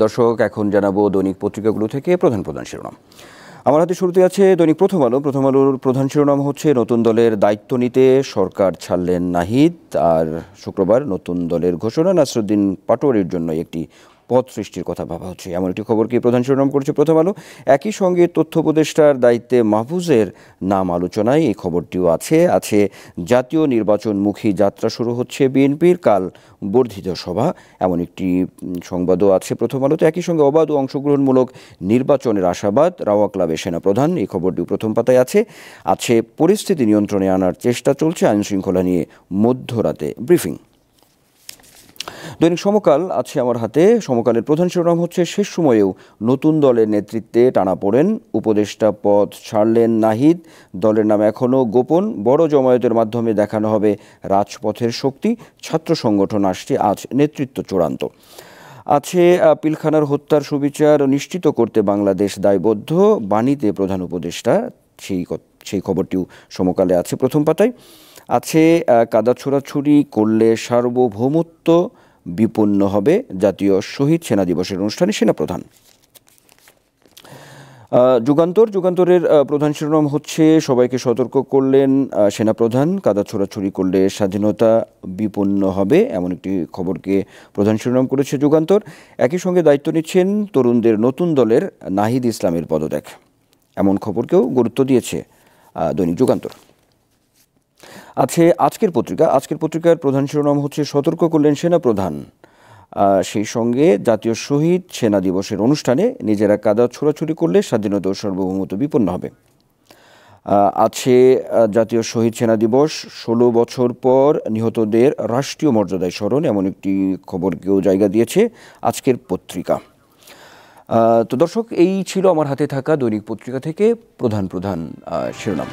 দর্শক, এখন জানাবো দৈনিক পত্রিকাগুলো থেকে প্রধান প্রধান শিরোনাম। আমার হাতে শুরুতে আছে দৈনিক প্রথম আলো। প্রথম আলোর প্রধান শিরোনাম হচ্ছে, নতুন দলের দায়িত্ব নিতে সরকার ছাড়লেন নাহিদ। আর শুক্রবার নতুন দলের ঘোষণা, নাসরুদ্দিন পাটোয়ারির জন্য একটি পদ সৃষ্টির কথা ভাবা হচ্ছে, এমন একটি খবরকে প্রধান শিরোনাম করেছে প্রথম আলো। একই সঙ্গে তথ্য উপদেষ্টার দায়িত্বে মাহফুজের নাম আলোচনায়, এই খবরটিও আছে জাতীয় নির্বাচনমুখী যাত্রা শুরু হচ্ছে বিএনপির, কাল বর্ধিত সভা, এমন একটি সংবাদও আছে প্রথম আলোতে। একই সঙ্গে অবাধ ও অংশগ্রহণমূলক নির্বাচনের আশাবাদ রাওয়া ক্লাবের সেনাপ্রধান, এই খবরটিও প্রথম পাতায় আছে পরিস্থিতি নিয়ন্ত্রণে আনার চেষ্টা চলছে, আইনশৃঙ্খলা নিয়ে মধ্যরাতে ব্রিফিং। দৈনিক সমকাল আছে আমার হাতে। সমকালের প্রধান শিরোনাম হচ্ছে, শেষ সময়েও নতুন দলের নেতৃত্বে টানাপোড়েন, উপদেষ্টা পদ ছাড়লেন নাহিদ, দলের নাম এখনও গোপন, বড় জমায়েতের মাধ্যমে দেখানো হবে রাজপথের শক্তি, ছাত্র সংগঠন আসছে আজ নেতৃত্ব চূড়ান্ত। আছে পিলখানার হত্যার সুবিচার নিশ্চিত করতে বাংলাদেশ দায়বদ্ধ, বাণীতে প্রধান উপদেষ্টা, সেই খবরটিও সমকালে আছে প্রথম পাতায়। আছে কাদা ছোড়াছুড়ি করলে সার্বভৌমত্ব বিপন্ন হবে, জাতীয় শহীদ সেনা দিবসের অনুষ্ঠানে সেনাপ্রধান। যুগান্তরের প্রধান শিরোনাম হচ্ছে, সবাইকে সতর্ক করলেন সেনাপ্রধান, কাদা ছোড়াছুড়ি করলে স্বাধীনতা বিপন্ন হবে, এমন একটি খবরকে প্রধান শিরোনাম করেছে যুগান্তর। একই সঙ্গে দায়িত্ব নিচ্ছেন তরুণদের নতুন দলের নাহিদ ইসলামের পদত্যাগ, এমন খবরকেও গুরুত্ব দিয়েছে দৈনিক যুগান্তর। আছে আজকের পত্রিকার প্রধান শিরোনাম হচ্ছে, সতর্ক করলেন সেনাপ্রধান, সেই সঙ্গে জাতীয় শহীদ সেনা দিবসের অনুষ্ঠানে নিজেরা কাদা ছোড়াছুড়ি করলে স্বাধীনতা ও সার্বভৌমত্ব বিপন্ন হবে। আছে জাতীয় শহীদ সেনা দিবস, 16 বছর পর নিহতদের রাষ্ট্রীয় মর্যাদায় স্মরণ, এমন একটি খবরকেও জায়গা দিয়েছে আজকের পত্রিকা। তো দর্শক, এই ছিল আমার হাতে থাকা দৈনিক পত্রিকা থেকে প্রধান শিরোনাম।